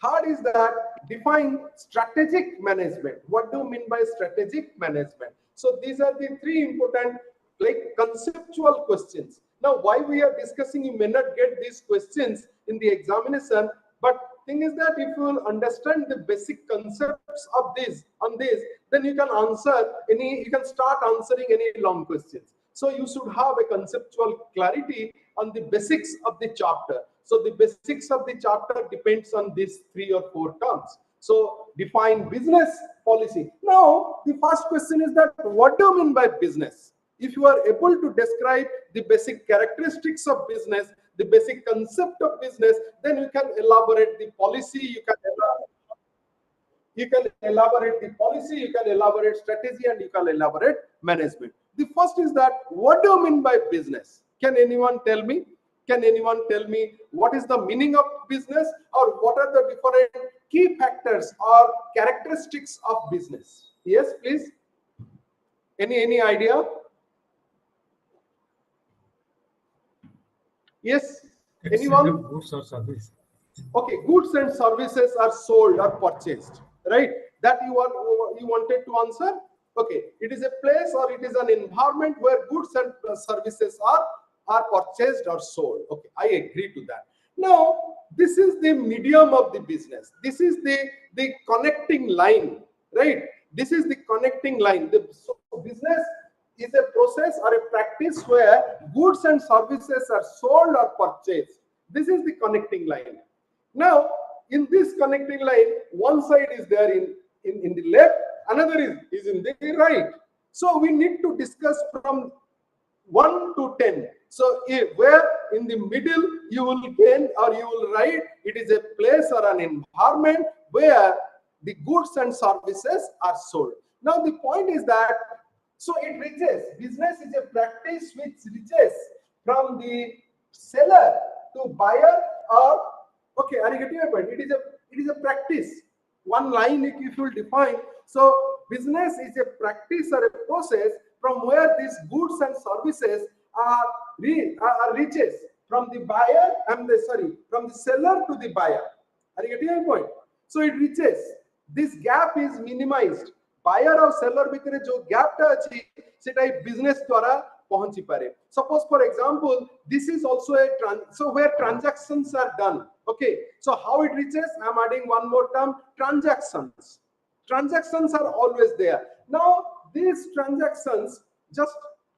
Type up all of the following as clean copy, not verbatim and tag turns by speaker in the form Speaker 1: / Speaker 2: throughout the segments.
Speaker 1: Third is that define strategic management. What do you mean by strategic management? So these are the three important like conceptual questions. Now, why we are discussing, you may not get these questions in the examination, but thing is that if you will understand the basic concepts of this on this, then you can answer any, you can start answering any long questions. So you should have a conceptual clarity on the basics of the chapter. So the basics of the chapter depends on these 3 or 4 terms. So define business policy. Now the first question is that what do you mean by business? If you are able to describe the basic characteristics of business, the basic concept of business, then you can elaborate the policy, you can elaborate the policy, you can elaborate strategy, and you can elaborate management. The first is that what do you mean by business? Can anyone tell me? Can anyone tell me what is the meaning of business, or what are the different key factors or characteristics of business? Yes, please. Any idea? Yes. Anyone?
Speaker 2: Goods or service.
Speaker 1: Okay, goods and services are sold or purchased, right? That you wanted to answer. Okay, it is a place or it is an environment where goods and services are purchased or sold. Okay, I agree to that. Now, this is the medium of the business. This is the connecting line, right? This is the connecting line. So business is a process or a practice where goods and services are sold or purchased. This is the connecting line. Now, in this connecting line, one side is there in the left, another is in the right. So we need to discuss from 1 to 10. So where in the middle you will gain or you will write, it is a place or an environment where the goods and services are sold. Now the point is that, so it reaches, business is a practice which reaches from the seller to buyer, or okay, are you getting my point? It is a practice. One line if you will define. So business is a practice or a process from where these goods and services are reaches from the buyer from the seller to the buyer. Are you getting my point? So it reaches. This gap is minimized. Buyer और seller भितर जो gap टा अछि सेटा business द्वारा पहुंची पारे. Suppose for example, this is also a so where transactions are done. Okay, so how it reaches? I'm adding one more term: transactions. Transactions are always there. Now these transactions, just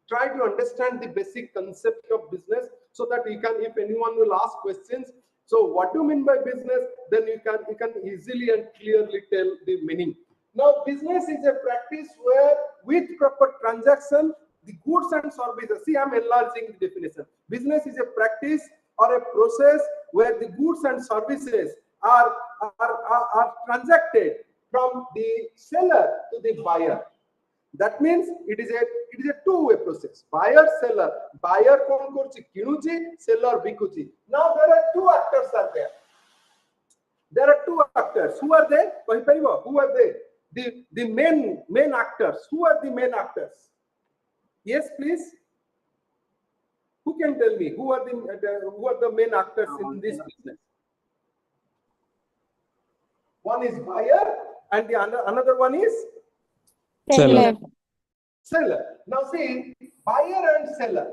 Speaker 1: try to understand the basic concept of business so that you can, if anyone will ask questions, so what do you mean by business, then you can easily and clearly tell the meaning. Now business is a practice where with proper transaction the goods and services, see I'm enlarging the definition. Business is a practice or a process where the goods and services are transacted from the seller to the buyer. That means it is a two-way process. Buyer seller, buyer kon korchi kinuchi, seller bikuchi. Now there are two actors are there. There are two actors. Who are they? Who are they? The main actors. Who are the main actors? Yes, please. Who can tell me who are the main actors in this business? One is buyer, and the another one is
Speaker 3: Seller.
Speaker 1: Seller. Now see, buyer and seller.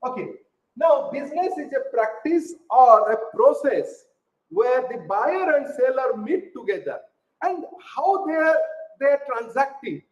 Speaker 1: Okay. Now business is a practice or a process where the buyer and seller meet together, and how they are transacting.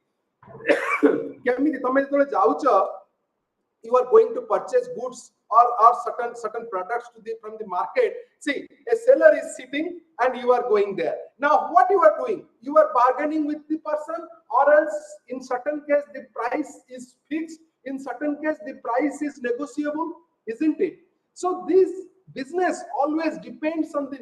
Speaker 1: You are going to purchase goods or certain products from the market. See, a seller is sitting and you are going there. Now what you are doing? You are bargaining with the person, or else in certain case the price is fixed, in certain case the price is negotiable, isn't it? So this business always depends on the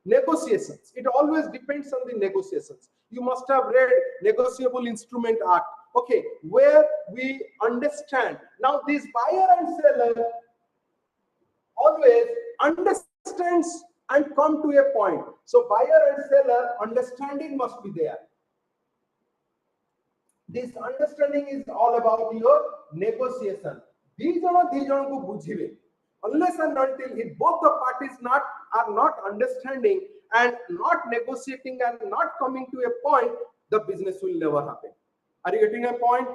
Speaker 1: negotiations. It always depends on the negotiations. You must have read Negotiable Instrument Act. Okay, where we understand. Now this buyer and seller always understands and come to a point. So buyer and seller understanding must be there. This understanding is all about your negotiation. These are ko bujhibe. Unless and until if both the parties are not understanding and not negotiating and not coming to a point, the business will never happen. Are you getting a point?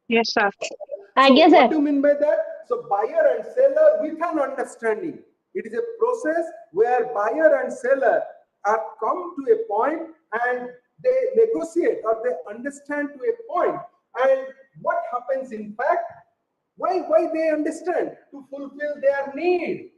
Speaker 2: Yes, sir.
Speaker 1: So
Speaker 3: Yes,
Speaker 1: what
Speaker 3: sir.
Speaker 1: do you mean by that? So buyer and seller with an understanding. It is a process where buyer and seller are come to a point and they negotiate or they understand to a point. And what happens in fact? Why they understand? To fulfill their need.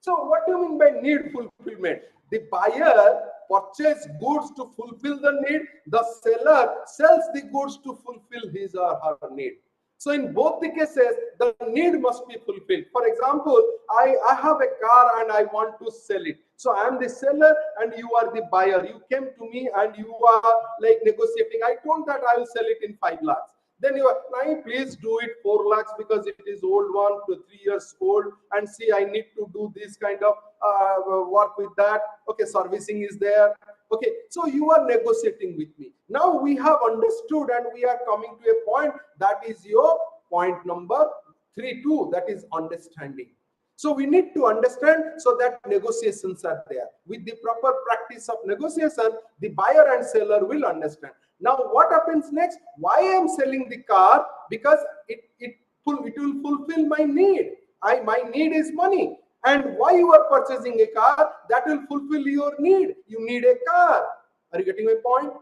Speaker 1: So what do you mean by need fulfillment? The buyer purchases goods to fulfill the need. The seller sells the goods to fulfill his or her need. So in both the cases, the need must be fulfilled. For example, I have a car and I want to sell it. So I am the seller and you are the buyer. You came to me and you are like negotiating. I told that I will sell it in 5 lakhs. Then you are, now please do it 4 lakhs because it is old one to 3 years old, and see I need to do this kind of work with that. Okay, servicing is there. Okay, so you are negotiating with me. Now we have understood and we are coming to a point that is your point number 3.2, that is understanding. So we need to understand so that negotiations are there. With the proper practice of negotiation, the buyer and seller will understand. Now what happens next? Why I am selling the car? Because it will fulfill my need. My need is money. And why you are purchasing a car? That will fulfill your need. You need a car. Are you getting my point?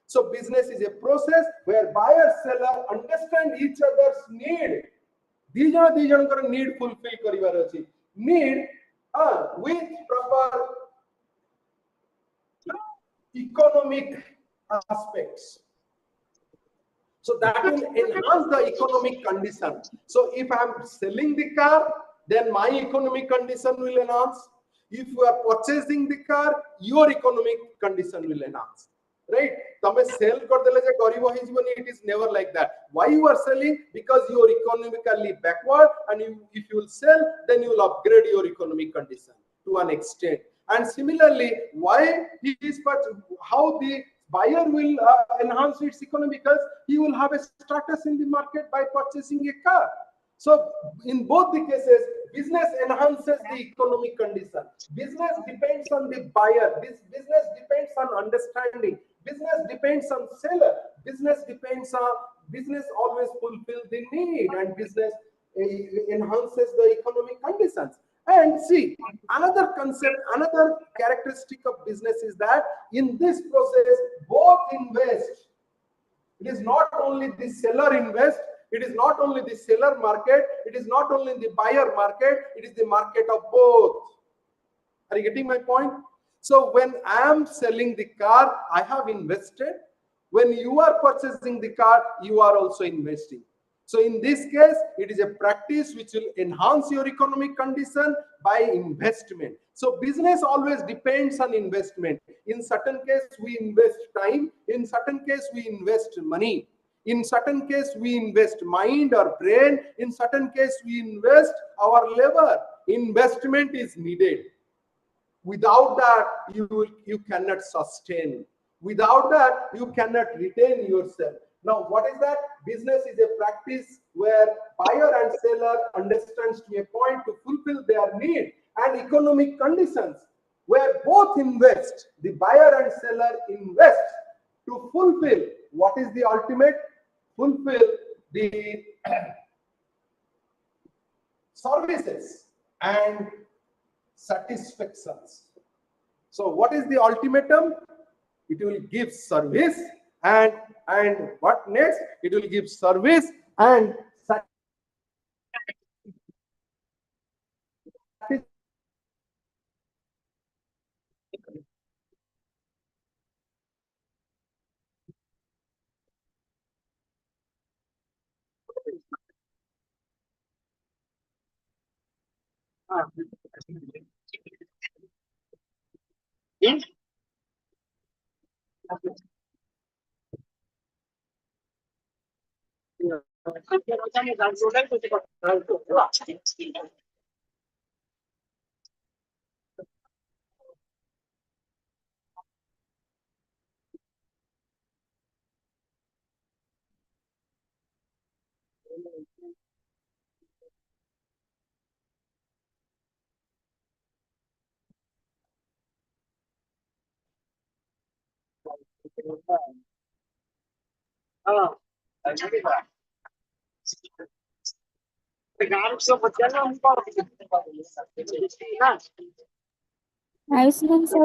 Speaker 1: So business is a process where buyer seller understand each other's need. These need fulfill karibar achi. Need with proper economic aspects. So that will enhance the economic condition. So if I am selling the car, then my economic condition will enhance. If you are purchasing the car, your economic condition will enhance. Right? It is never like that. Why you are selling? Because you are economically backward, and if you will sell, then you will upgrade your economic condition to an extent. And similarly, why he is, how the buyer will enhance its economy? Because he will have a status in the market by purchasing a car. So in both the cases, business enhances the economic condition. Business depends on the buyer. This business depends on understanding. Business depends on seller. Business always fulfills the need, and business enhances the economic conditions. And see, another concept, another characteristic of business is that in this process, both invest. It is not only the seller invest, it is not only the seller market, it is not only the buyer market, it is the market of both. Are you getting my point? So when I am selling the car, I have invested. When you are purchasing the car, you are also investing. So in this case, it is a practice which will enhance your economic condition by investment. So business always depends on investment. In certain case, we invest time. In certain case, we invest money. In certain case, we invest mind or brain. In certain case, we invest our labor. Investment is needed. Without that, you cannot sustain. Without that, you cannot retain yourself. Now, what is that? Business is a practice where buyer and seller understands to a point to fulfill their need, and economic conditions where both invest, the buyer and seller invest to fulfill what is the ultimate? Fulfill the services and satisfactions. So what is the ultimatum? It will give service, and what next? It will give service and
Speaker 3: Ayushman sir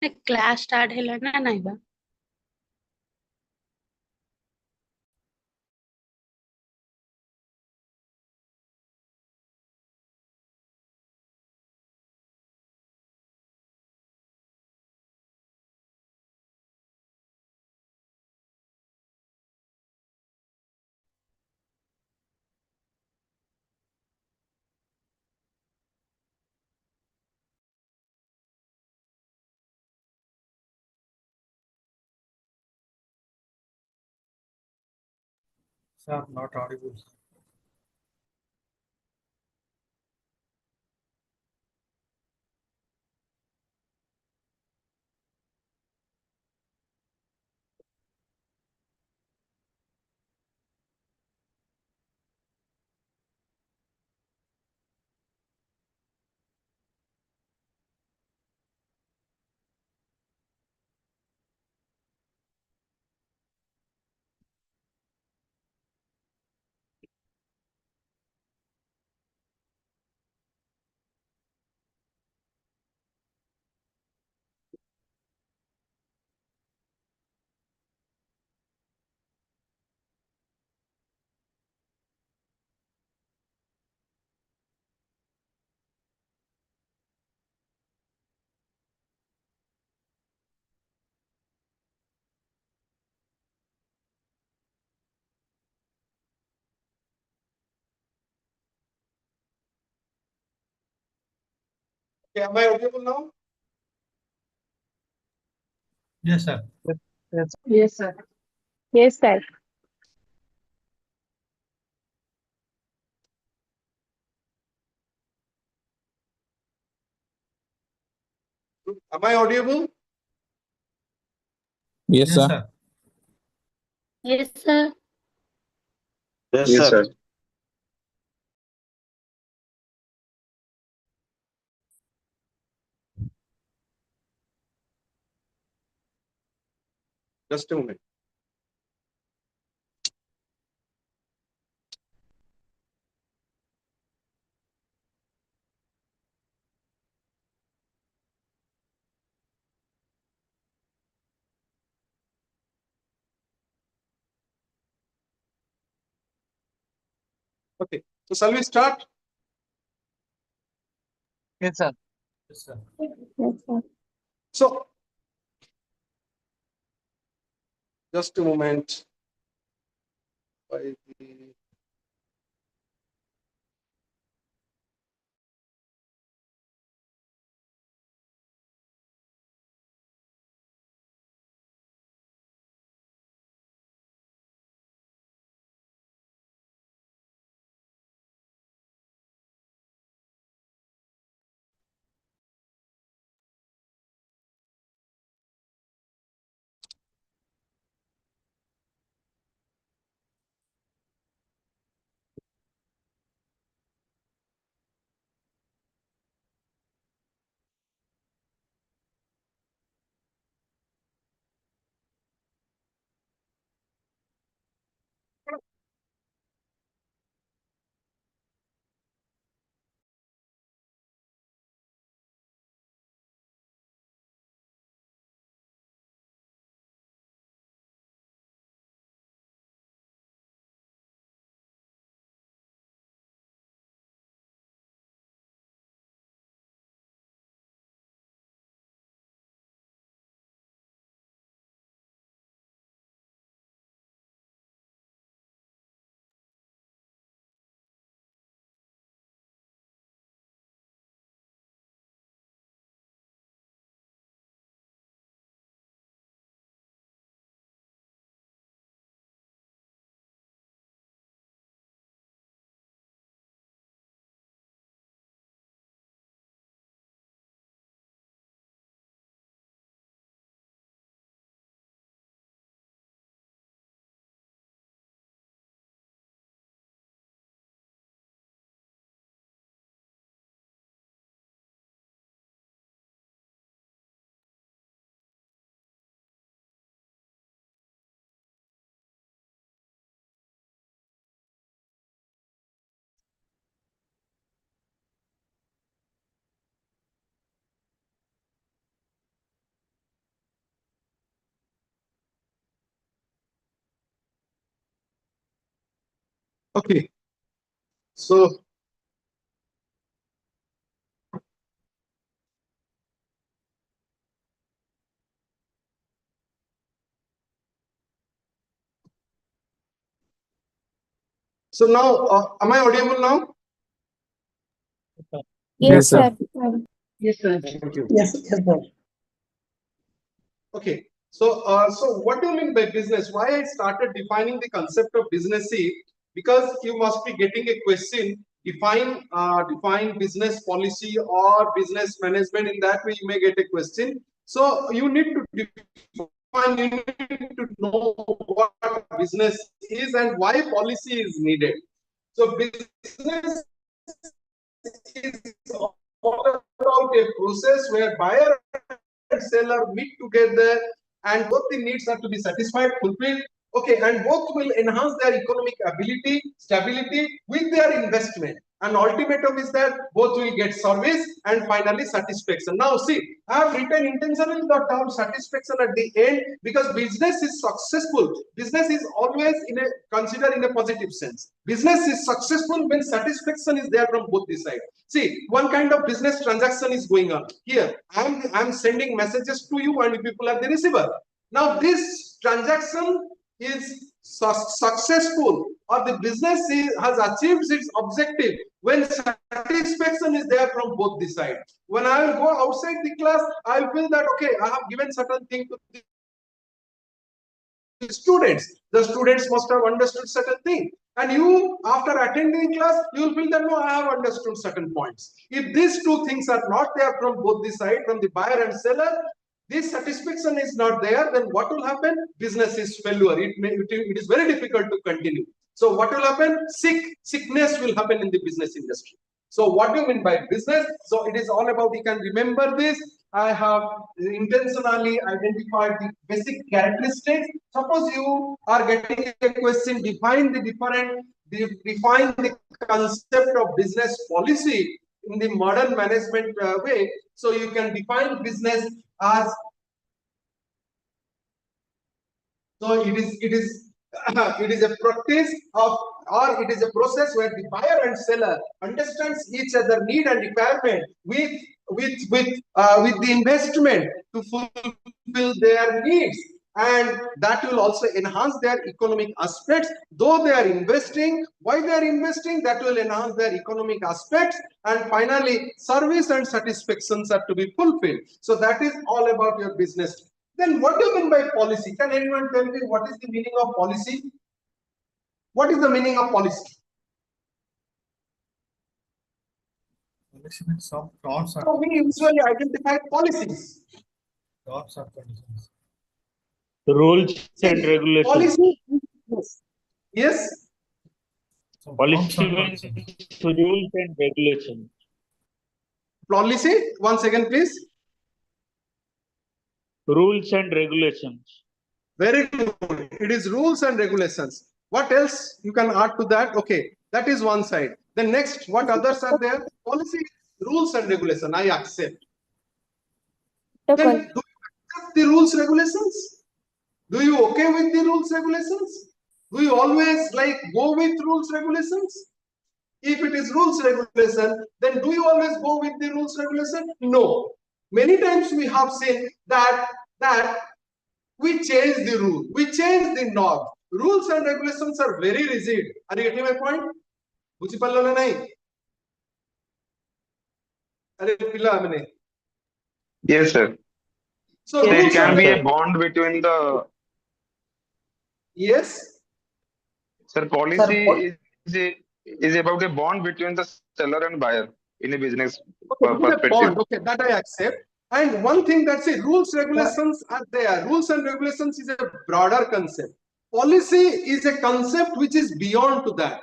Speaker 3: की
Speaker 2: class start है ना नहीं बा
Speaker 4: Sir, not audible.
Speaker 1: Okay, am I audible now?
Speaker 4: Yes, sir.
Speaker 3: Yes sir. Yes sir.
Speaker 1: Am I audible?
Speaker 4: Yes,
Speaker 5: Yes, sir.
Speaker 4: sir.
Speaker 2: Yes sir
Speaker 6: Yes, sir.
Speaker 1: Just a moment. Okay, so shall we start?
Speaker 4: Yes, sir. Yes, sir.
Speaker 3: Yes sir.
Speaker 1: So, just a moment. Why the- Okay. So now, am I audible now?
Speaker 3: Yes, sir.
Speaker 4: Yes, sir.
Speaker 1: Thank you.
Speaker 5: Yes, yes, sir.
Speaker 1: Okay. So, what do you mean by business? Why I started defining the concept of business? See, because you must be getting a question. Define business policy or business management. In that way, you may get a question. So you need to define. You need to know what business is and why policy is needed. So business is all about a process where buyer and seller meet together and both the needs are to be satisfied, fulfilled. Okay, and both will enhance their economic ability, stability with their investment. And ultimatum is that both will get service and finally satisfaction. Now see, I have written intentionally the term satisfaction at the end because business is successful. Business is always considered in a positive sense. Business is successful when satisfaction is there from both the sides. See, one kind of business transaction is going on here. I'm sending messages to you and people are the receiver. Now this transaction is successful or the business has achieved its objective when satisfaction is there from both the sides. When I will go outside the class, I will feel that okay, I have given certain thing to the students. The students must have understood certain thing. And you, after attending class, you will feel that no, I have understood certain points. If these two things are not there from both the side, from the buyer and seller, this satisfaction is not there, then what will happen? Business is failure. It is very difficult to continue. So what will happen? Sickness will happen in the business industry. So what do you mean by business? So it is all about, you can remember this. I have intentionally identified the basic characteristics. Suppose you are getting a question, define the concept of business policy in the modern management way. So you can define business as, so it is a practice of, or it is a process where the buyer and seller understands each other need and requirement with the investment to fulfill their needs, and that will also enhance their economic aspects. Though they are investing, why they are investing, that will enhance their economic aspects, and finally service and satisfactions are to be fulfilled. So that is all about your business. Then what do you mean by policy? Can anyone tell me what is the meaning of policy? What is the meaning of policy?
Speaker 4: Policy means some norms
Speaker 1: So we usually identify policies.
Speaker 4: or conditions.
Speaker 6: Rules and regulations.
Speaker 1: Policy, yes.
Speaker 4: Some
Speaker 6: Policy
Speaker 4: norms or
Speaker 6: means
Speaker 4: conditions.
Speaker 6: rules and regulations.
Speaker 1: Policy, once again, please.
Speaker 6: Rules and regulations.
Speaker 1: Very good. It is rules and regulations. What else you can add to that? Okay, that is one side. Then next, what others are there? Policy, rules and regulation. I accept. Then do you accept the rules regulations? Do you okay with the rules regulations? Do you always like go with rules regulations? If it is rules regulation, then do you always go with the rules regulation? No. Many times we have seen that we change the rule, we change the norm. Rules and regulations are very rigid. Are you getting my point? Buchi pallo na nahi? Are pilla amne?
Speaker 6: Yes, sir.
Speaker 1: So
Speaker 6: There
Speaker 1: rules
Speaker 6: can
Speaker 1: and
Speaker 6: be a bond between the,
Speaker 1: yes.
Speaker 6: sir, policy is about a bond between the seller and buyer in a business
Speaker 1: Okay, it is a
Speaker 6: perspective.
Speaker 1: bond. Okay, that I accept. And one thing that's it, rules regulations are there. Rules and regulations is a broader concept. Policy is a concept which is beyond to that.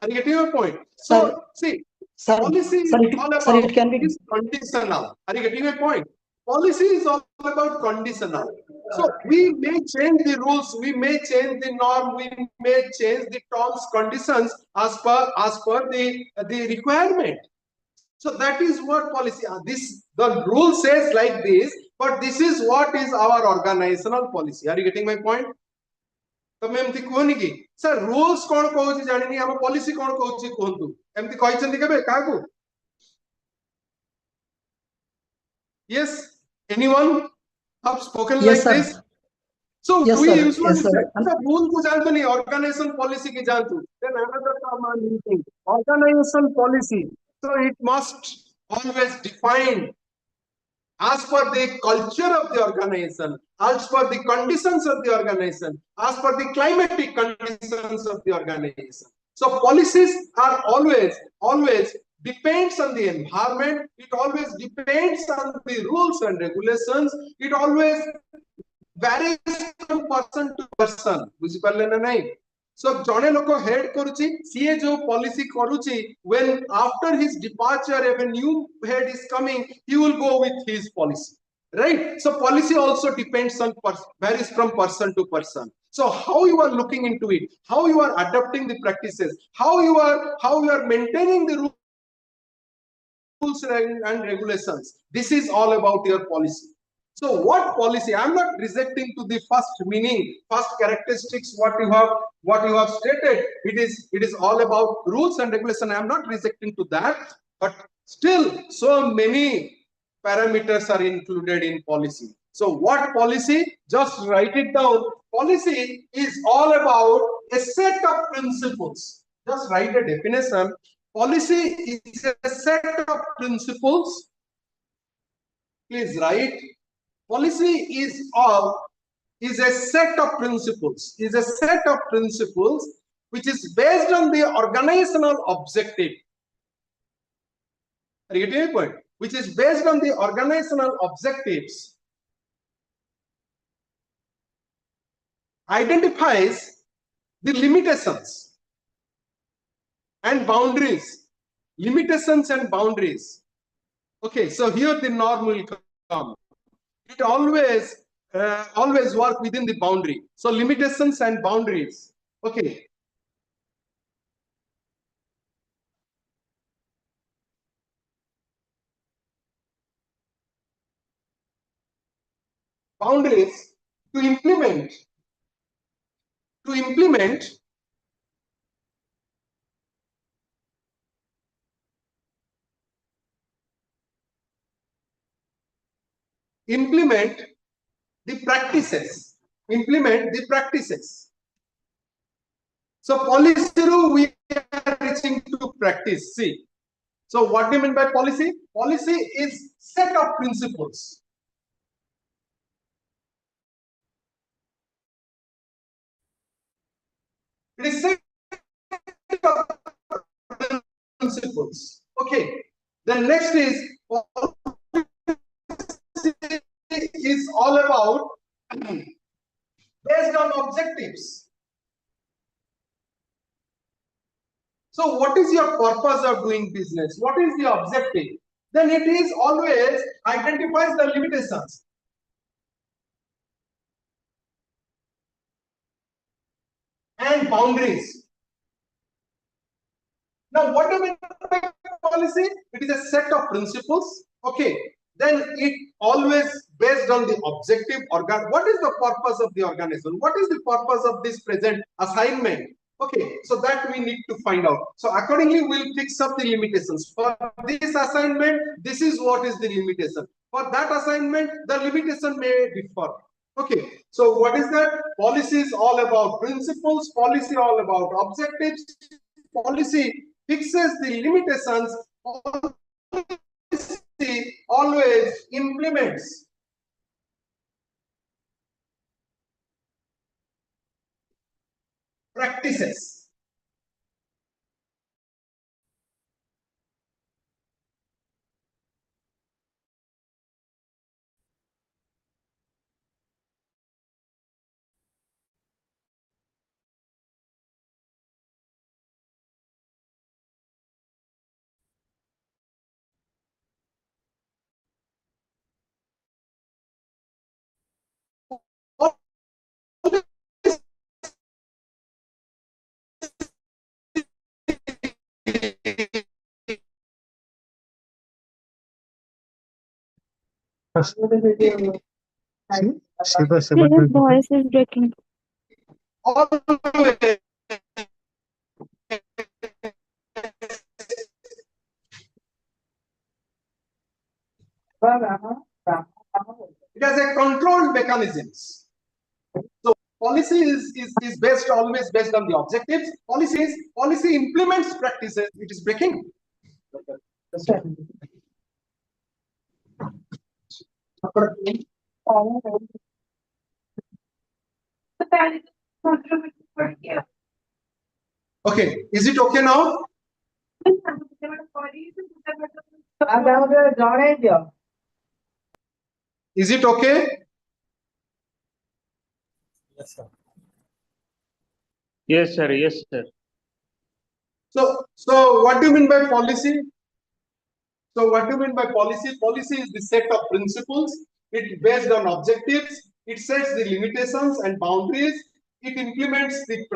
Speaker 1: Are you getting my point? So see,
Speaker 5: Sir,
Speaker 1: policy is
Speaker 5: sir,
Speaker 1: all about
Speaker 5: sir, it can be
Speaker 1: is conditional. Are you getting my point? Policy is all about conditional. So we may change the rules, we may change the norm, we may change the terms, conditions as per the requirement. So that is what policy. The rule says like this, but this is what is our organizational policy. Are you getting my point? तमे एमती कहनी कि sir rules कौन कहूची जानिनी हम policy कौन कहूची कहंतु एमती कहिसंती केबे काकू yes anyone have spoken
Speaker 5: Yes,
Speaker 1: like
Speaker 5: sir.
Speaker 1: this so
Speaker 5: Yes,
Speaker 1: we
Speaker 5: sir.
Speaker 1: usually
Speaker 5: Yes, sir.
Speaker 1: say the rule को जानते नहीं organization policy की जानतु then another term I'm using organization policy so it must always define as per the culture of the organization, as per the conditions of the organization, as per the climatic conditions of the organization. So policies are always depends on the environment. It always depends on the rules and regulations. It always varies from person to person. बुझी पारले ना नहीं? So जने लोग head करुची, CA जो policy करुची, when after his departure, if a new head is coming, he will go with his policy, right? So policy also depends on varies from person to person. So how you are looking into it, how you are adopting the practices, how you are maintaining the rules and regulations. This is all about your policy. So what policy? I'm not rejecting to the first meaning, first characteristics, what you have stated. It is all about rules and regulation. I'm not rejecting to that, but still so many parameters are included in policy. So what policy? Just write it down. Policy is all about a set of principles. Just write a definition. Policy is a set of principles. Please write. Policy is a set of principles. Is a set of principles which is based on the organizational objective. Are you getting my point? Which is based on the organizational objectives. Identifies the limitations and boundaries. Limitations and boundaries. Okay, so here the norm will come. It always work within the boundary. So limitations and boundaries. Okay. Boundaries to implement the practices. Implement the practices. So policy we are reaching to practice. See. So what do you mean by policy? Policy is set of principles. It is set of principles. Okay. Then next is all about based on objectives. So what is your purpose of doing business? What is the objective? Then it is always identifies the limitations. And boundaries. Now, what do we mean by policy? It is a set of principles. Okay. Then it always based on the objective organ. What is the purpose of the organization? What is the purpose of this present assignment? Okay, so that we need to find out. So accordingly, we'll fix up the limitations. For this assignment, this is what is the limitation. For that assignment, the limitation may differ. Okay, so what is that? Policy is all about principles, policy all about objectives, policy fixes the limitations, policy always implements. Practices.
Speaker 3: His voice is breaking.
Speaker 1: always it has a controlled mechanisms. So policy is based always based on the objectives. Policy implements practices. It is breaking. Okay, is it okay now? Is it okay?
Speaker 4: Yes, sir.
Speaker 5: Yes, sir. Yes, sir.
Speaker 1: So what do you mean by policy? So what do you mean by policy? Policy is the set of principles. It based on objectives. It sets the limitations and boundaries. It implements the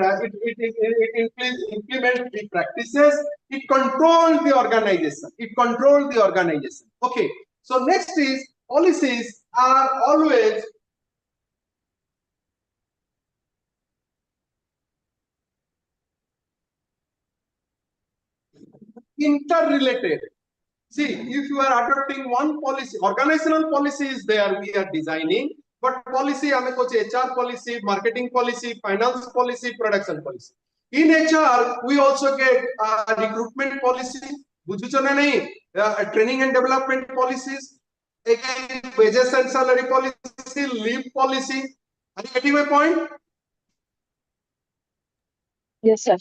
Speaker 1: implements the practices. It controls the organization. It controls the organization. Okay. So next is policies are always interrelated. See, if you are adopting one policy, organizational policy is there, we are designing, but policy, I mean, HR policy, marketing policy, finance policy, production policy. In HR, we also get recruitment policy, training and development policies, again, wages and salary policy, leave policy. Are you getting my point?
Speaker 3: Yes, sir.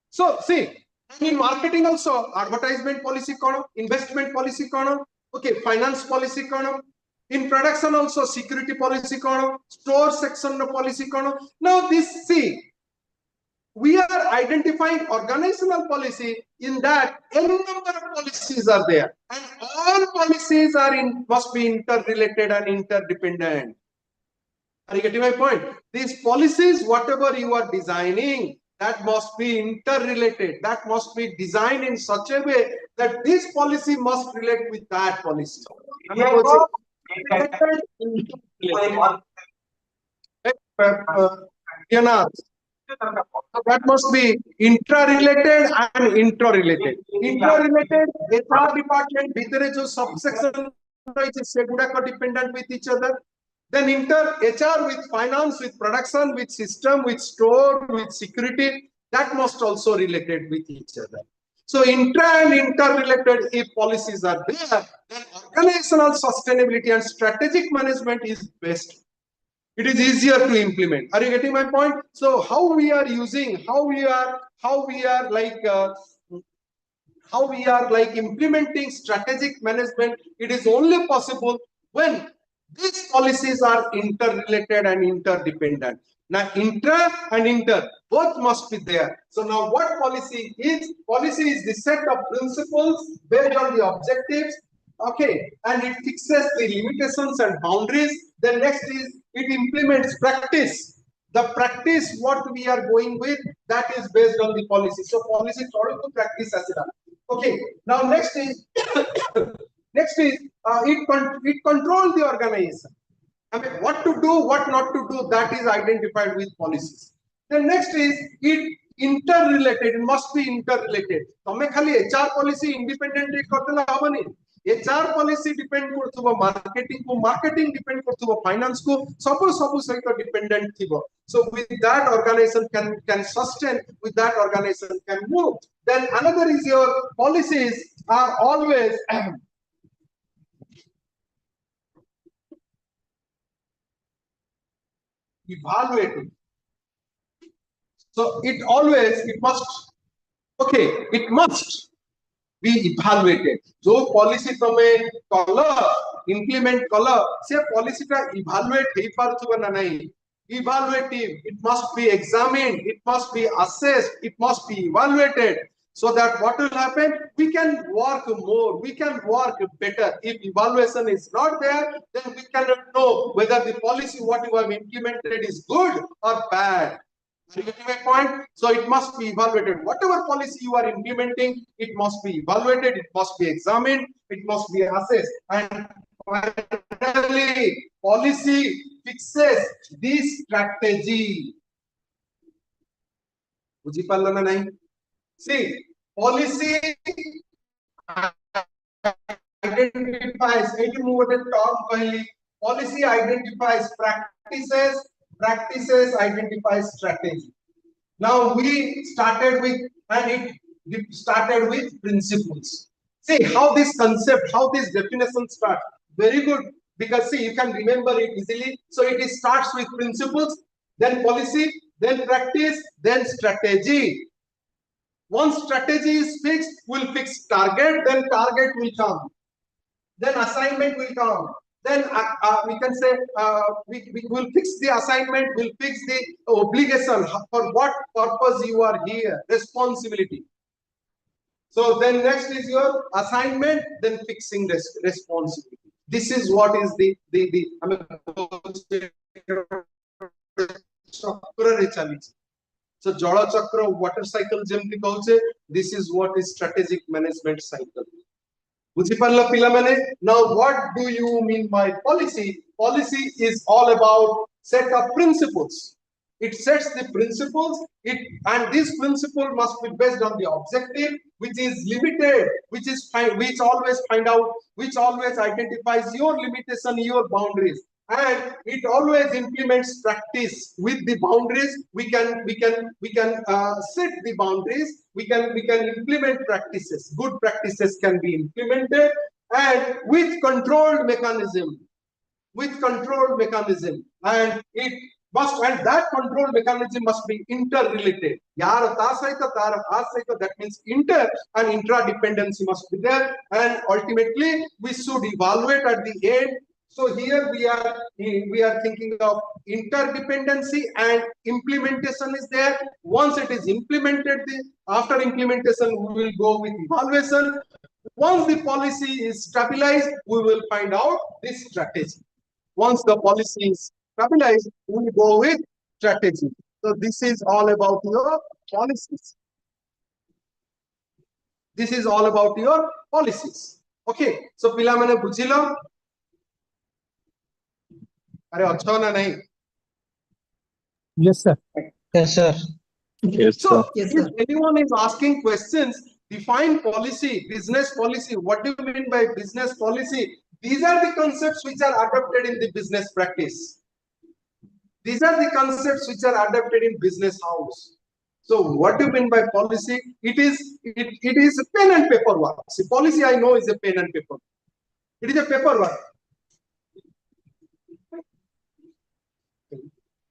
Speaker 1: So, see, and in marketing also, advertisement policy kono, investment policy kono, okay, finance policy kono. In production also, security policy kono, store section policy kono. Now this, see, we are identifying organizational policy in that n number of policies are there, and all policies are must be interrelated and interdependent. Are you getting my point? These policies, whatever you are designing, that must be interrelated. That must be designed in such a way that this policy must relate with that policy. That must be intra-related and intra-related. Intra-related, HR department, bhitere jo subsection is dependent with each other. Then HR with finance, with production, with system, with store, with security, that must also related with each other. So intra and interrelated, if policies are there, then organizational sustainability and strategic management is best. It is easier to implement. Are you getting my point? So how we are using, how we are like implementing strategic management, it is only possible when these policies are interrelated and interdependent. Now, intra and inter, both must be there. So now what policy is? Policy is the set of principles based on the objectives, okay, and it fixes the limitations and boundaries. Then next is it implements practice. The practice, what we are going with, that is based on the policy. So policy to practice as well. Okay, now next is it controls the organization. I mean, what to do, what not to do, that is identified with policies. Then next is it interrelated. It must be interrelated. Tome khali HR policy independently kortela habani. HR policy depend korthubo marketing ko, marketing depend korthubo finance ko, sabu saito dependent thibo. So with that, organization can sustain, with that organization can move. Then another is your policies are always evaluating. So it must be evaluated. जो policy तमे कला implement कला से policy का evaluate ही पारथुवा ना नहीं. Evaluative, it must be examined, it must be assessed, it must be evaluated, so that what will happen, we can work more, we can work better. If evaluation is not there, then we cannot know whether the policy what you have implemented is good or bad. So you get my point? So it must be evaluated. Whatever policy you are implementing, it must be evaluated, it must be examined, it must be assessed. And finally, policy fixes this strategy. बुझी पारलो ना नहीं? See, policy identifies, policy identifies practices, practices identifies strategy. Now we started with, and it started with principles. See how this concept, how this definition starts. Very good, because see, you can remember it easily. So it starts with principles, then policy, then practice, then strategy. Once strategy is fixed, we'll fix target, then target will come. Then assignment will come. Then we can say we will fix the assignment, we'll fix the obligation, for what purpose you are here, responsibility. So then next is your assignment, then fixing this responsibility. This is what is the so Jala Chakra, water cycle, this is what is strategic management cycle. Now, what do you mean by policy? Policy is all about set of principles. It sets the principles, and this principle must be based on the objective, which is limited, which always identifies your limitation, your boundaries, and it always implements practice with the boundaries. We can set the boundaries. We can implement practices. Good practices can be implemented, and with controlled mechanism. And it must, and that control mechanism must be interrelated. That means inter and intra-dependency must be there, and ultimately we should evaluate at the end. So here we are thinking of interdependency, and implementation is there. Once it is implemented, after implementation we will go with evaluation. Once the policy is stabilized, we will find out this strategy. Once the policy is stabilized, we will go with strategy. So this is all about your policies. This is all about your policies. Okay. So pila mane bujhilo? Are achha na nahi?
Speaker 4: Yes, sir.
Speaker 5: Yes, sir.
Speaker 7: Yes, sir.
Speaker 1: So if anyone is asking questions, define policy, business policy. What do you mean by business policy? These are the concepts which are adopted in the business practice. These are the concepts which are adopted in business house. So what do you mean by policy? It is a pen and paper work. See, policy I know is a pen and paper. It is a paper work.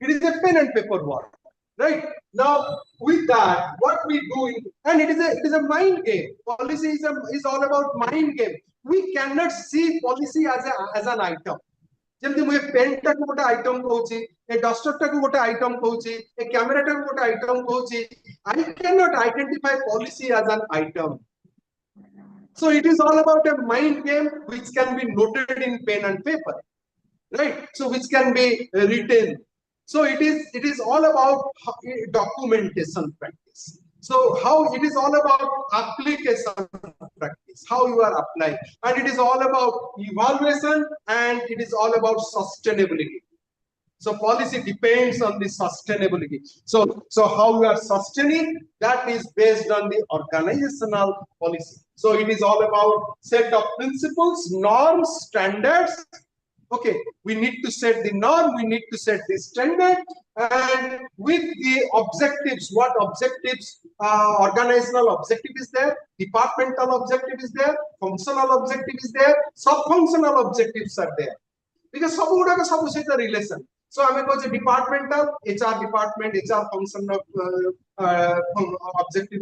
Speaker 1: It is a pen and paper work. Right now, with that, what we do, and it is a mind game. Policy is all about mind game. We cannot see policy as an item. जब मुझे pen टा को गोटे item कहूची, ए duster टा को गोटे item कहूची, ए camera टा को गोटे item कहूची, I cannot identify policy as an item. So it is all about a mind game which can be noted in pen and paper, right? So which can be written. So it is all about documentation practice. So how it is all about application practice, how you are applying, and it is all about evaluation, and it is all about sustainability. So policy depends on the sustainability. So how you are sustaining, that is based on the organizational policy. So it is all about set of principles, norms, standards. Okay, we need to set the norm, we need to set the standard, and with the objectives, what objectives, organizational objective is there, departmental objective is there, functional objective is there, sub-functional objectives are there. Because सब a relation. So I mean, departmental, HR department, HR function objective.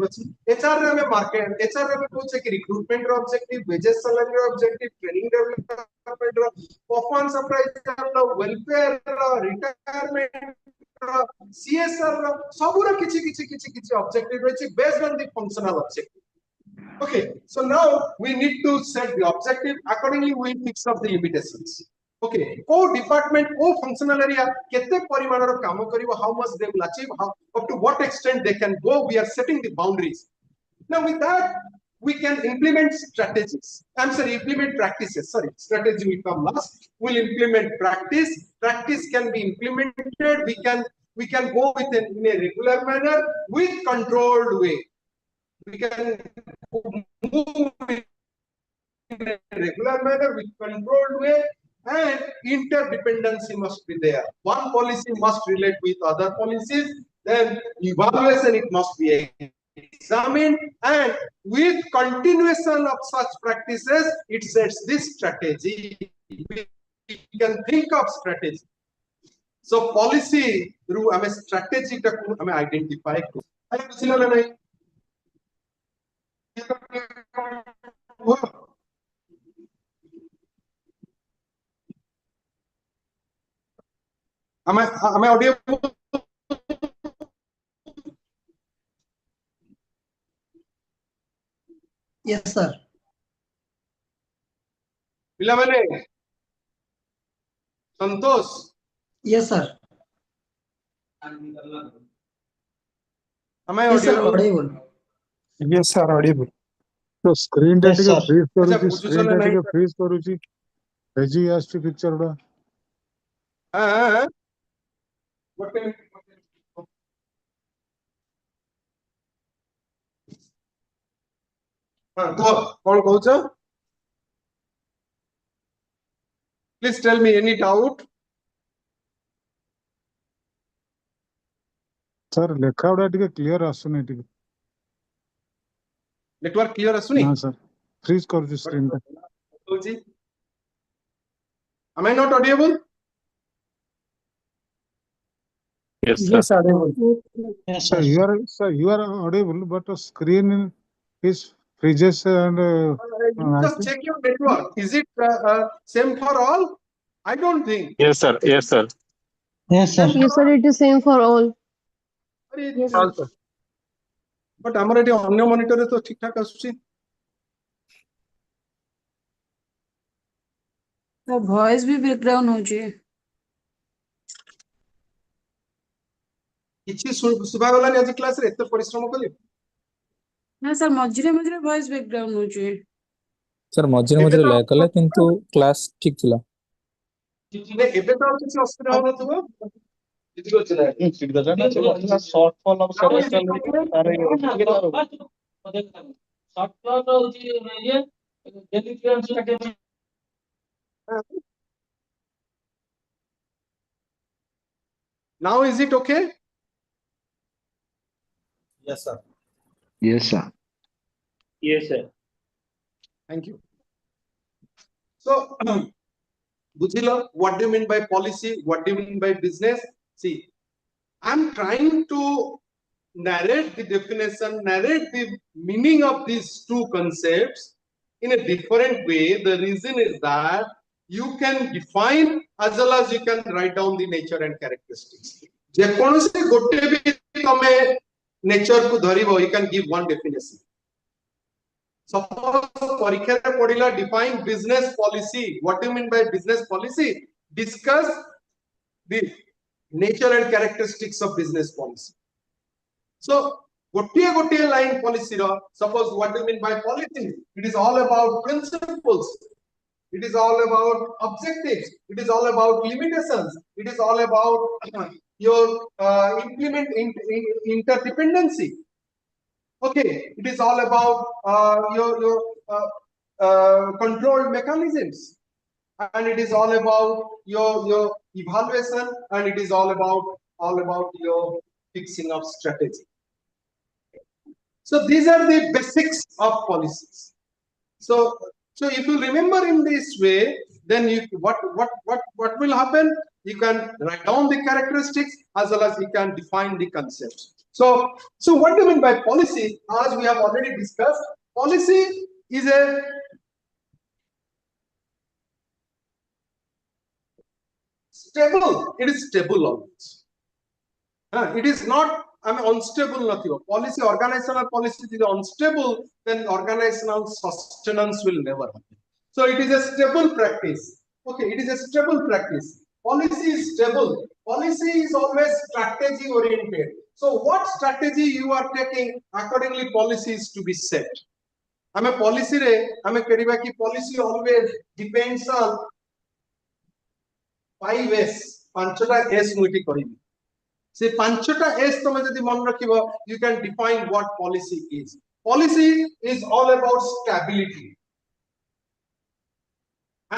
Speaker 1: HR market, HR recruitment objective, wages salary objective, training development, performance appraisal, welfare, retirement, CSR, sabura kichi objective based on the functional objective. Okay, so now we need to set the objective. Accordingly, we fix up the limitations. Okay, department, functional area, kete parimanar kamo karibo, how much they will achieve, up to what extent they can go. We are setting the boundaries. Now with that, we can implement strategies. I'm sorry, implement practices. Sorry, strategy will come last. We'll implement practice. Practice can be implemented. We can go with in a regular manner with controlled way. We can move in a regular manner with controlled way, and interdependency must be there. One policy must relate with other policies. Then evaluation it must be examined, and with continuation of such practices, it sets this strategy. We can think of strategy. So policy through strategy identify. Am I audible?
Speaker 5: Yes, sir.
Speaker 1: Santosh.
Speaker 5: Yes, sir.
Speaker 1: Am I
Speaker 5: Yes, sir.
Speaker 1: audible?
Speaker 5: Audible.
Speaker 4: Yes, sir, audible. So screen टा
Speaker 5: Yes,
Speaker 4: टिके
Speaker 5: sir.
Speaker 4: freeze
Speaker 1: अच्छा,
Speaker 4: करूची,
Speaker 1: बुझुଛ
Speaker 4: screen
Speaker 1: ନା
Speaker 4: ଟା
Speaker 1: ନାଇଁ?
Speaker 4: टिके freeze करूची. Reji आस्ती picture टा.
Speaker 1: What can कौन कौन Please tell me any doubt.
Speaker 4: Sir, लेखा उड़ा टिके clear आसुने टिके.
Speaker 1: Network clear asuni?
Speaker 4: ना sir, freeze करूची screen टा.
Speaker 1: Am I not audible?
Speaker 7: Yes,
Speaker 4: Yes,
Speaker 7: sir.
Speaker 4: audible.
Speaker 5: Yes,
Speaker 4: Sir, you are audible, but the screen is freezes and
Speaker 1: Just check your network. Is it same for all? I don't think.
Speaker 7: Yes, sir. Yes, sir.
Speaker 5: Yes, sir.
Speaker 3: Yes, sir, it is same for all.
Speaker 1: Yes. But ଆମର ଏଠି ଅନ୍ୟ ମନିଟରରେ ତ ଠିକ ଠାକ ଆସୁଛି.
Speaker 8: तो voice भी breakdown होची
Speaker 1: କିଛି ଶୁଭାଗଲାନି ଆଜି କ୍ଲାସରେ ଏତେ ପରିଶ୍ରମ କଲି.
Speaker 8: ना सर मझिरे मझिरे वॉइस ब्रेकडाउन होची
Speaker 9: सर मझिरे मझिरे lag कले किंतु क्लास ठीक थिला
Speaker 1: ଏବେ ତ ଆଉ କିଛି ଅସୁବିଧା ହଉନଥିବ. Now is it okay?
Speaker 10: Yes, sir.
Speaker 7: Yes, sir.
Speaker 10: Yes, sir.
Speaker 1: Thank you. So, Bujila, what do you mean by policy? What do you mean by business? See, I'm trying to narrate the definition, narrate the meaning of these two concepts in a different way. The reason is that you can define as well as you can write down the nature and characteristics. Nature को धरिबो, you can give one definition. Suppose परीक्षा रे पढिला define business policy. What do you mean by business policy? Discuss the nature and characteristics of business policy. So gotiye line policy ro, suppose what do you mean by policy? It is all about principles. It is all about objectives. It is all about limitations. It is all about your interdependency. Okay, it is all about your control mechanisms, and it is all about your evaluation, and it is all about your fixing of strategy. So these are the basics of policies. So if you remember in this way, then what will happen? You can write down the characteristics as well as you can define the concepts. So what do you mean by policy? As we have already discussed, policy is a stable. It is stable always. It is not. Unstable nothing. Policy, organizational policy is unstable, then organizational sustenance will never happen. So it is a stable practice. Okay, it is a stable practice. Policy is stable. Policy is always strategy oriented. So what strategy you are taking, accordingly policy is to be set. आमे policy रे आमे करिबा कि policy always depends on 5 S पांचटा S मुटी कहिबी से पांचटा एस तुम जदि मन रखिबो you can define what policy is all about stability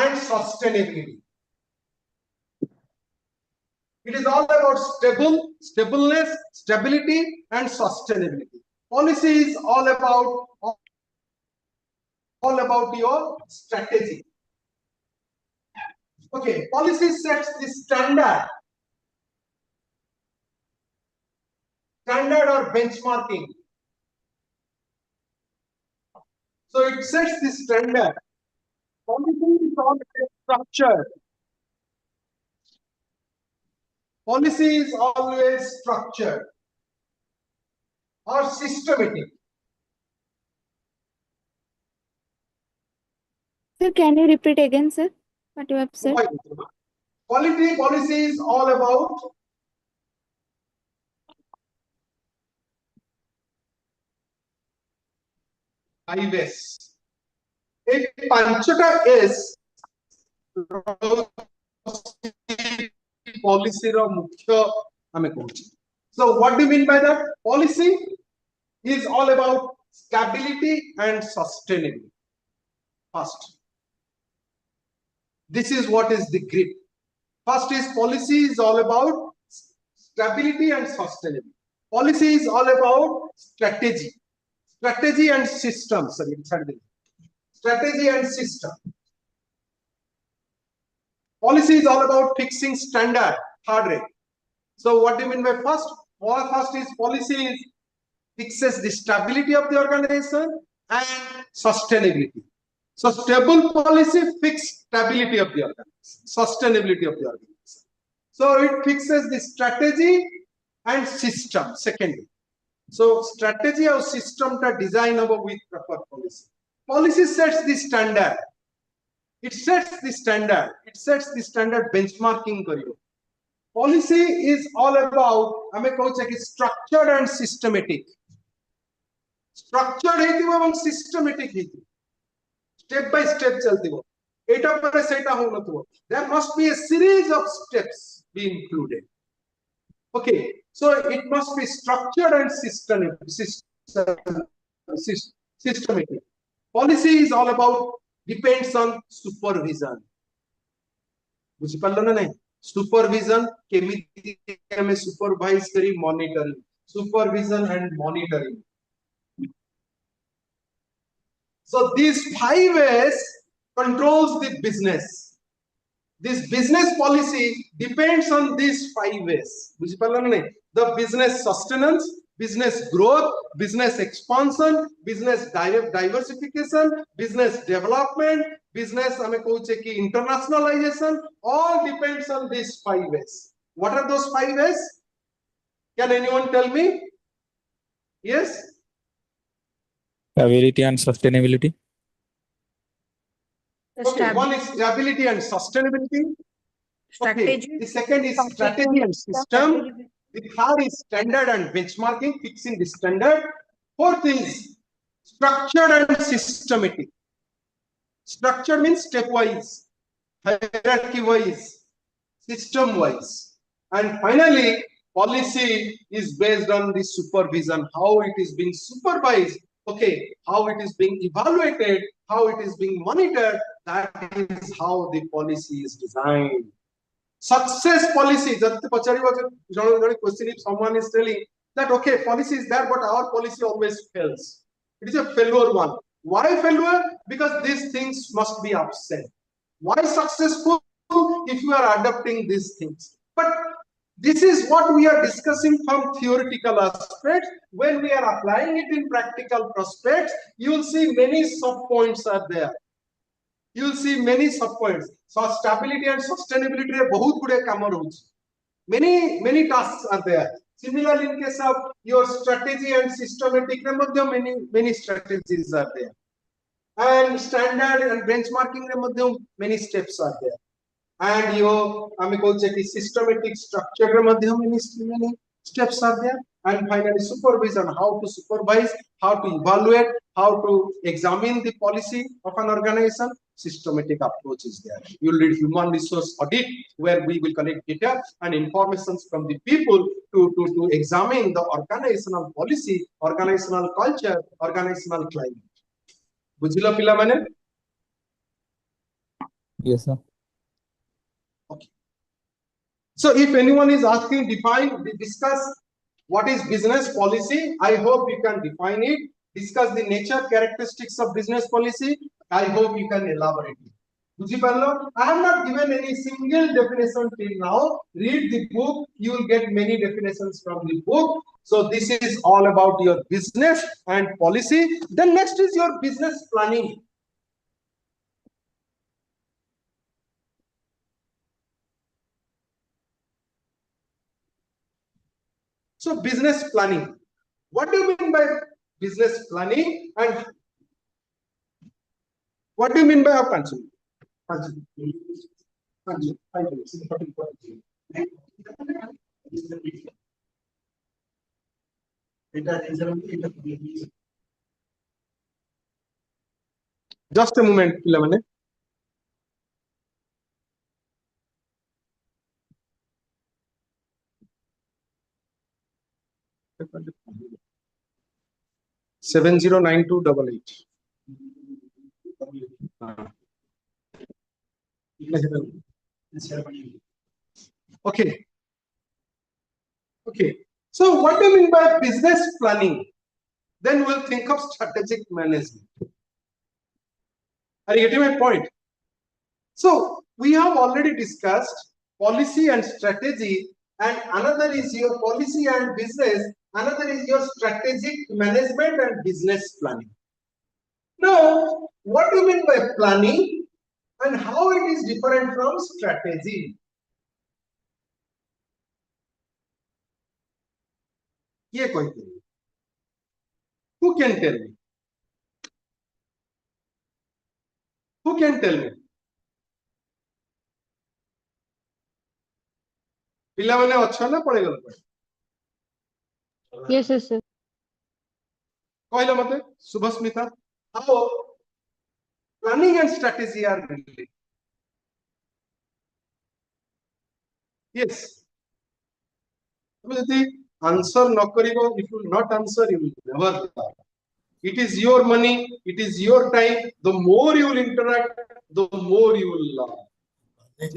Speaker 1: and sustainability it is all about stableness stability and sustainability policy is all about your strategy. Okay, policy sets the standard or benchmarking. So it sets the standard. Policy is all structured. Policy is always structured or systematic.
Speaker 3: Sir, can you repeat again, sir? What you have said?
Speaker 1: Policy is all about IBS. A panchata is policy ro mukhya ame kochi. So what do you mean by that? Policy is all about stability and sustainability. First, this is what is the grip. First is policy is all about stability and sustainability. Policy is all about strategy and system. Sorry, strategy and system. Policy is all about fixing standard, hard rate. So what do you mean by first? First is policy fixes the stability of the organization and sustainability. So stable policy fixes stability of the organization, sustainability of the organization. So it fixes the strategy and system. Secondly, so strategy or system ta design over with proper policy. Policy sets the standard. It sets the standard. It sets the standard benchmarking kariyo. Policy is all about ame koche ki structured and systematic. Structured heitibo ebong systematic heitibo. Step by step chaltibo. Eta pare seta honatbo. There must be a series of steps be included. Okay, so it must be structured and systematic. Policy is all about depends on supervision. बुझी पालो ना नहीं? Supervision केमिति हमें supervise करी monitoring. Supervision and monitoring. So these 5 A's controls the business. This business policy depends on these 5 A's. बुझी पालो ना नहीं? The business sustenance, business growth, business expansion, business diversification, business development, business हमें कहोचे कि internationalization, all depends on these 5 A's. What are those 5 A's? Can anyone tell me? Yes?
Speaker 9: Stability and sustainability.
Speaker 1: Okay, one is stability and sustainability. Okay, the second is strategy and system. The third is standard and benchmarking, fixing the standard. Fourth is structured and systematic. Structure means stepwise, hierarchy-wise, system-wise. And finally, policy is based on the supervision, how it is being supervised, okay, how it is being evaluated, how it is being monitored. That is how the policy is designed. Success policy, question if someone is telling that okay, policy is there, but our policy always fails. It is a failure one. Why failure? Because these things must be absent. Why successful? If you are adopting these things. But this is what we are discussing from theoretical aspects. When we are applying it in practical prospects, you will see many sub-points are there. You will see many sub-points. So stability and sustainability re bahut gude kaam rohuchi. Many tasks are there. Similarly, in case of your strategy and systematic re madhya many strategies are there. And standard and benchmarking re madhya many steps are there. And your ame koche ki systematic structure re madhya many steps are there. And finally supervision, how to supervise, how to evaluate, how to examine the policy of an organization. Systematic approach is there. You will read human resource audit, where we will collect data and information from the people to examine the organizational policy, organizational culture, organizational climate. Bujhila pila mane?
Speaker 9: Yes, sir.
Speaker 1: Okay. So if anyone is asking, discuss what is business policy, I hope you can define it. Discuss the nature, characteristics of business policy, I hope you can elaborate it. I have not given any single definition till now. Read the book, you will get many definitions from the book. So this is all about your business and policy. Then next is your business planning. So business planning. What do you mean by business planning, and what do you mean by a country? Just a moment, Pilamane. Seven 709288. Okay. Okay. So what do you mean by business planning? Then we'll think of strategic management. Are you getting my point? So we have already discussed policy and strategy, and another is your policy and business, another is your strategic management and business planning. Now, what do you mean by planning and how it is different from strategy? Who can tell me? Who can tell me? ପିଲାମାନେ ଅଛ ନା ପଳେଇଗଲ?
Speaker 3: Yes, yes, sir.
Speaker 1: କହିଲ ମତେ Subhasmita, how planning and strategy are related? Yes. তুমি যদি answer न करिवो, if you will not answer, you will never learn. It is your money, it is your time. The more you will interact, the more you will learn.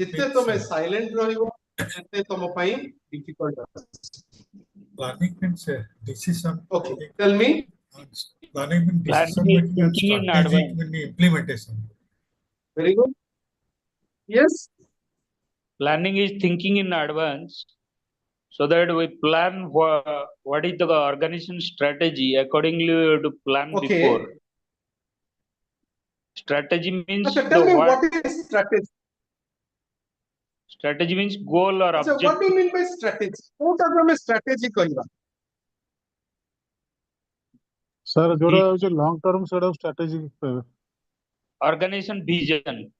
Speaker 1: जितने तुम silent रहिवो, जितने तुम पाई difficult.
Speaker 4: Planning means decision.
Speaker 1: Okay, tell me.
Speaker 4: Planning means decision
Speaker 10: Planning is
Speaker 4: making and
Speaker 10: thinking in
Speaker 4: strategic
Speaker 10: advance.
Speaker 4: means implementation.
Speaker 1: Very good. Yes.
Speaker 10: Planning is thinking in advance, so that we plan what is the organization strategy. Accordingly, we have to plan
Speaker 1: Okay.
Speaker 10: before. Strategy means
Speaker 1: Achha, tell
Speaker 10: the
Speaker 1: me
Speaker 10: what.
Speaker 1: what is strategy?
Speaker 10: Strategy means goal or
Speaker 1: So
Speaker 10: objective.
Speaker 1: what do you mean by strategy? कोटाको में strategy कहवा?
Speaker 4: Sir, जोड़ा जो long term सेटा strategy
Speaker 10: Organization vision.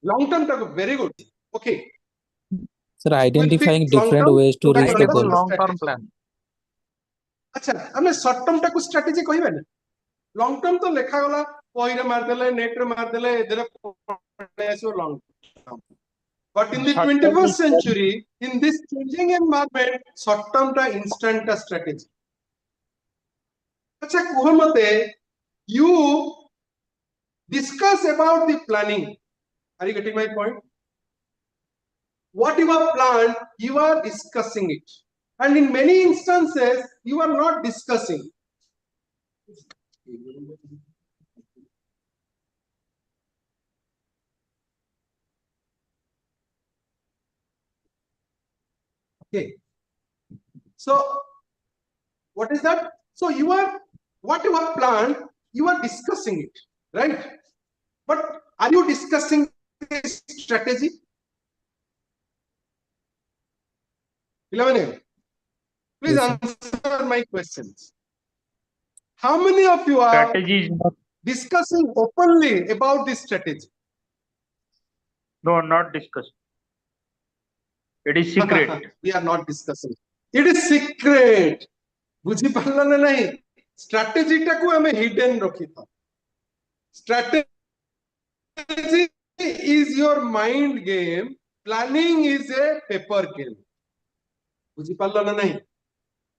Speaker 1: Long term taco, very good. Okay.
Speaker 9: Sir, identifying
Speaker 1: fix long
Speaker 9: different
Speaker 1: term,
Speaker 9: ways to
Speaker 1: okay,
Speaker 9: reach the
Speaker 1: another
Speaker 9: goal.
Speaker 4: long term
Speaker 1: strategy.
Speaker 4: plan.
Speaker 1: अच्छा, हमें short term taco strategy कहवा ना? Long term तो लिखा वाला कोई मार देले, नेट रे मार देले, इधर ऐसे long term. But in the
Speaker 10: Short term
Speaker 1: 21st
Speaker 10: is-
Speaker 1: century, in this changing environment, short term ta instant ta strategy. अच्छा, कुह मते, you discuss about the planning. Are you getting my point? What you have planned, you are discussing it. And in many instances, you are not discussing. Okay. So, what is that? So, what you have planned, you are discussing it, right? But are you discussing this strategy? Please
Speaker 9: Yes, sir.
Speaker 1: answer my questions. How many of you are
Speaker 10: Strategy is not,
Speaker 1: discussing openly about this strategy?
Speaker 10: no, not discussed. It is secret.
Speaker 1: We are not discussing. It is secret. बुझी पारला ना नहीं? Strategy टाकू हमें hidden रखी था strategy is your mind game planning is a paper game बुझी पारलो ना नहीं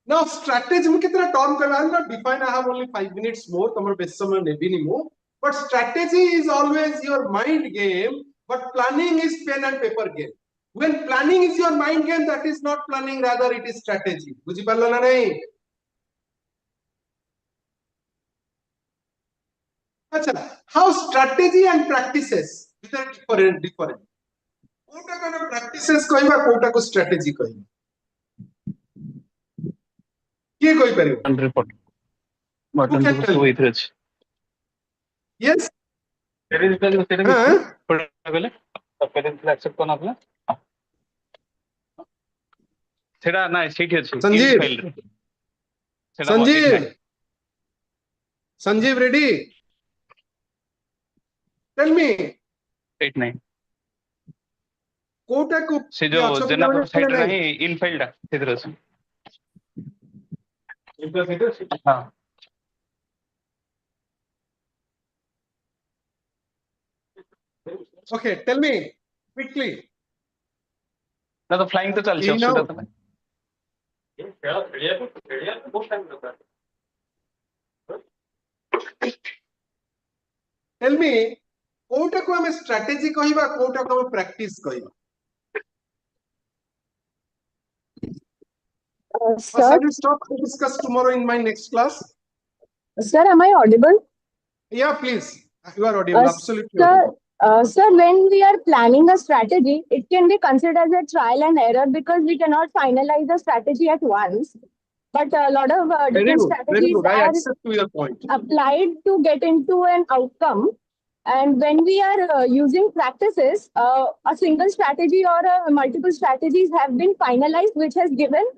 Speaker 1: नाउ स्ट्रैटेजी मु कितना टर्म करबा ना define I have only 5 minutes more तमर बेस समय नेबी नि मु but strategy is always your mind game but planning is pen and paper game when planning is your mind game that is not planning rather it is strategy बुझी पारलो ना नहीं अच्छा how strategy and practices is different Kota को practices कहबा कोटा को strategy कहबा किए कोई परियो
Speaker 7: report button to so इथरे अछि
Speaker 1: yes
Speaker 7: there is गले पेरेंट एक्सेप्ट करना आपला सेडा ना सीट अछि
Speaker 1: Sanjeev Sanjeev ready tell me
Speaker 7: 89
Speaker 1: कोटा को
Speaker 7: से जो जनरल साइड नहीं इन फाइल इधर से हां
Speaker 1: okay tell me quickly
Speaker 7: ना तो फ्लाइंग तो चल
Speaker 1: You know.
Speaker 7: तो मैं बहुत टाइम लगता है
Speaker 1: tell me कोटा को हमें स्ट्रेटजी कहबा कोटा को हमें प्रैक्टिस कहबा
Speaker 11: Sir,
Speaker 1: shall we stop and discuss tomorrow in my next class
Speaker 11: sir, am I audible?
Speaker 1: yeah please you are audible absolutely
Speaker 11: Sir,
Speaker 1: audible.
Speaker 11: Sir, when we are planning a strategy, it can be considered as a trial and error because we cannot finalize the strategy at once. But a lot of
Speaker 1: very
Speaker 11: different
Speaker 1: good
Speaker 11: strategies
Speaker 1: I
Speaker 11: are
Speaker 1: accept to your point
Speaker 11: applied to get into an outcome. And when we are using practices, a single strategy or multiple strategies have been finalized, which has given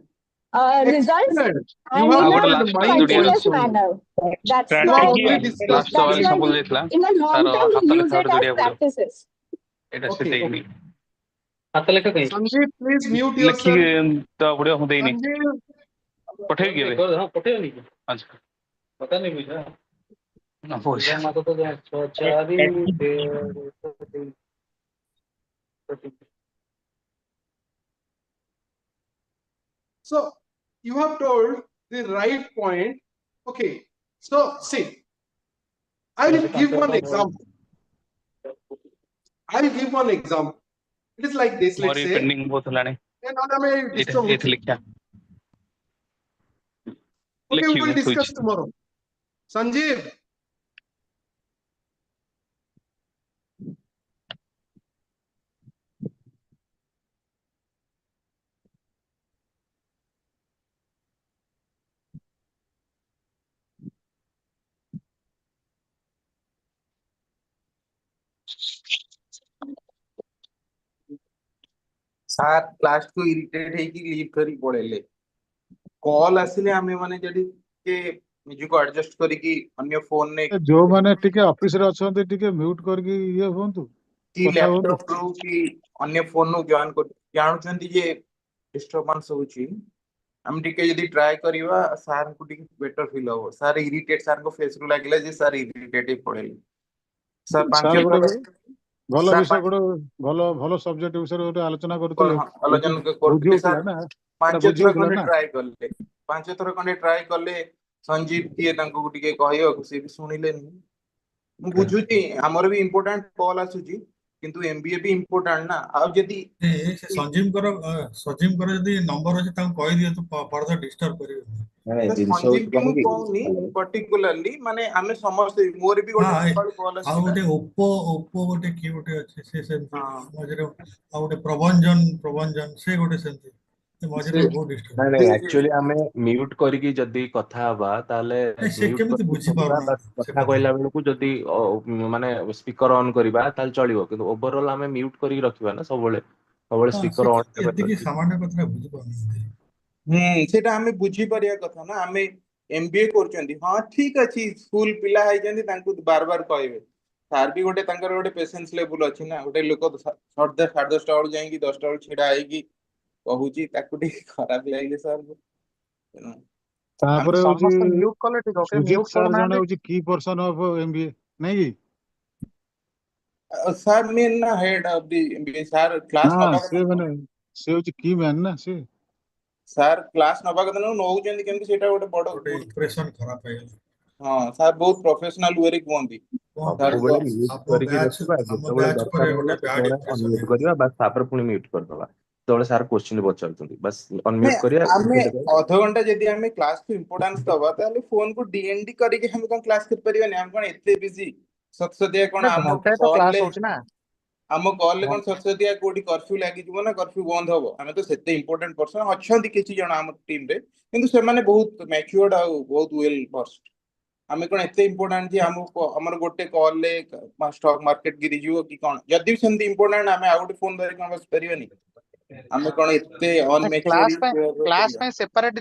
Speaker 11: results
Speaker 1: Excellent.
Speaker 11: and
Speaker 1: You
Speaker 11: in
Speaker 1: have
Speaker 11: a
Speaker 7: last line
Speaker 11: continuous manner. That's
Speaker 1: You
Speaker 11: why
Speaker 1: have already discussed
Speaker 7: last सवाल
Speaker 11: that's why
Speaker 7: सब देखला
Speaker 11: in the long term
Speaker 7: हाथ
Speaker 11: we use
Speaker 7: लेखा
Speaker 11: it as
Speaker 7: जोड़िया बोलो
Speaker 11: practices.
Speaker 7: एटा से
Speaker 1: Okay,
Speaker 7: technique हाथ लेखा कहीं
Speaker 1: Sanjeev please mute
Speaker 7: लिखी
Speaker 1: yourself
Speaker 7: तो बुढ़िया हो देनी
Speaker 1: Sanjeev
Speaker 7: पठे के हां पठे नहीं अच्छा पता नहीं बुझा ना पूछा माता तो 4
Speaker 1: so you have told the right point okay so see I will give one example it is like this let's
Speaker 7: Mori
Speaker 1: say
Speaker 7: pending बहुत लाने
Speaker 1: then on my disturb
Speaker 7: ये लिखा
Speaker 1: okay we will discuss tomorrow Sanjeev
Speaker 12: सार class को irritate है कि leave करी पड़ेले call आसिले हमें माने जदी के निज को एडजस्ट करी कि अन्य फोन ने
Speaker 4: जो माने टिके ऑफिस रे अछंते टिके म्यूट करके ये होंतु
Speaker 12: कि लैपटॉप रो कि अन्य फोन नो ज्ञान को जानउछंती जे डिस्टरबेंस होची हम टिके यदि ट्राई करिवा सार को टिके बेटर फील हो सार इरिटेट सार को फेस रु लागला जे सार इरिटेट ही पड़ेले सर पांच
Speaker 4: भलो विषय गुड भलो भलो सब्जेक्ट विषय रे आलोचना करतले
Speaker 12: आलोचना करतले सर पांच थर खंडे ट्राई करले पांच थर खंडे ट्राई करले संजीव किए तांको टिके कहयो से भी सुनिले नहीं मु बुझुची हमर भी इंपोर्टेंट कॉल आसुची किंतु एमबीए भी इंपोर्टेंट ना आ जदी
Speaker 13: संजीव कर जदी नंबर अछि तां कहि दियो तो फर्दर डिस्टर्ब करियो
Speaker 12: संजीव भी मु कहनी पर्टिकुलरली माने हमें समस्त मोर भी गोटे कॉल
Speaker 13: आ गोटे ओप्पो गोटे की गोटे अछि से मजरे आ गोटे प्रभंजन से गोटे सेंती मजरे बहुत डिस्टर्ब
Speaker 14: नहीं एक्चुअली हमें म्यूट करके जदी कथा हबा ताले
Speaker 13: से केमिति बुझी पाउना
Speaker 14: कथा कहला बेलु को जदी माने स्पीकर ऑन करबा ताल चलिबो किंतु ओवरऑल हमें म्यूट करके रखिबा ना सबले स्पीकर ऑन करबा
Speaker 13: एति सामान्य कथा बुझी पाउना
Speaker 12: सेटा हमें बुझी परिया कथा ना हमें एमबीए करचंदी हां ठीक अछि स्कूल पिला है जंदी तांको बार-बार कहबे सार भी गोटे तांकर गोटे पेशेंस लेवल अछि ना गोटे लोक 10:30 बेल जाईकी 10 बेल छिडा आईकी कहूची ताकू ठीक खराब लागले सर
Speaker 4: तापर
Speaker 7: ସମସ୍ତେ mute କଲେ ଟିକେ okay,
Speaker 4: सुजीत
Speaker 7: mute
Speaker 4: सर जने
Speaker 7: କରୁନାହାନ୍ତି।
Speaker 4: होची की पर्सन ऑफ एमबीए नहीं की
Speaker 12: Sir, me na head of the MBA. Sir, class
Speaker 4: हां
Speaker 12: नबा
Speaker 4: से माने से होची की मैन ना से
Speaker 12: sir class नबा कदन नौउचंदी केमति सेटा गोटे बड़
Speaker 13: ଗୋଟେ impression खराब ହେଇଗଲା।
Speaker 12: हां sir बहुत प्रोफेशनल वे रे कोंदी
Speaker 13: କଣ
Speaker 12: sir
Speaker 14: ସବୁବେଳେ
Speaker 13: କରିବା?
Speaker 14: mute
Speaker 13: ଆମ
Speaker 14: କରିକି
Speaker 13: ବ୍ୟାଚ୍
Speaker 14: ରଖିବା
Speaker 13: ଆମ
Speaker 14: ଯେତେବେଳେ
Speaker 13: ବ୍ୟାଚ୍
Speaker 14: ଦରକାର
Speaker 13: ଉପରେ
Speaker 14: ହବ
Speaker 13: ଗୋଟେ bad
Speaker 14: ସେତେବେଳେ
Speaker 13: impression
Speaker 14: ଅନମ୍ୟୁଟ
Speaker 13: ହେଇଗଲା।
Speaker 14: କରିବା ବାସ୍ ତାପରେ ପୁଣି म्यूट କରିଦବା ଯେତେବେଳେ ସାର୍ क्वेश्चन ପଚାରୁଛନ୍ତି ବାସ୍
Speaker 12: नहीं
Speaker 14: ଅନମ୍ୟୁଟ କରିବା
Speaker 12: आमे
Speaker 14: repeat କରିବା।
Speaker 12: आधा घंटा यदि हमें क्लास को इंपोर्टेंस दबा ताले फोन को डीएनडी करके हम कोन क्लास कर परिबा हम कोन एते बिजी सत्सदिया कोन
Speaker 7: ଗୋଟେ
Speaker 12: हम
Speaker 7: ଘଣ୍ଟାଏ ତ
Speaker 12: कॉल
Speaker 7: କ୍ଲାସ
Speaker 12: ले
Speaker 7: ହଉଛି ନା।
Speaker 12: हम कॉल ले कोन सत्सदिया कोडी कर्फ्यू लागि जीवो ना कर्फ्यू बंद हबो हमें तो सेते इंपोर्टेंट पर्सन अछंती किछि जण हम टीम रे किंतु से माने बहुत मैच्योर्ड आ बहुत वेल वर्स्ड हमें कोन एते इंपोर्टेंट जे हम हमर गोटे कॉल ले स्टॉक मार्केट गिरि जीवो कि कोन जदी भी सेंती इंपोर्टेंट हमें आउट फोन धरि कोन बस परिबा नहीं हमें कोन एते
Speaker 7: क्लास
Speaker 12: अनमैच्योर्ड
Speaker 7: ପାଇଁ ସେପାରେଟ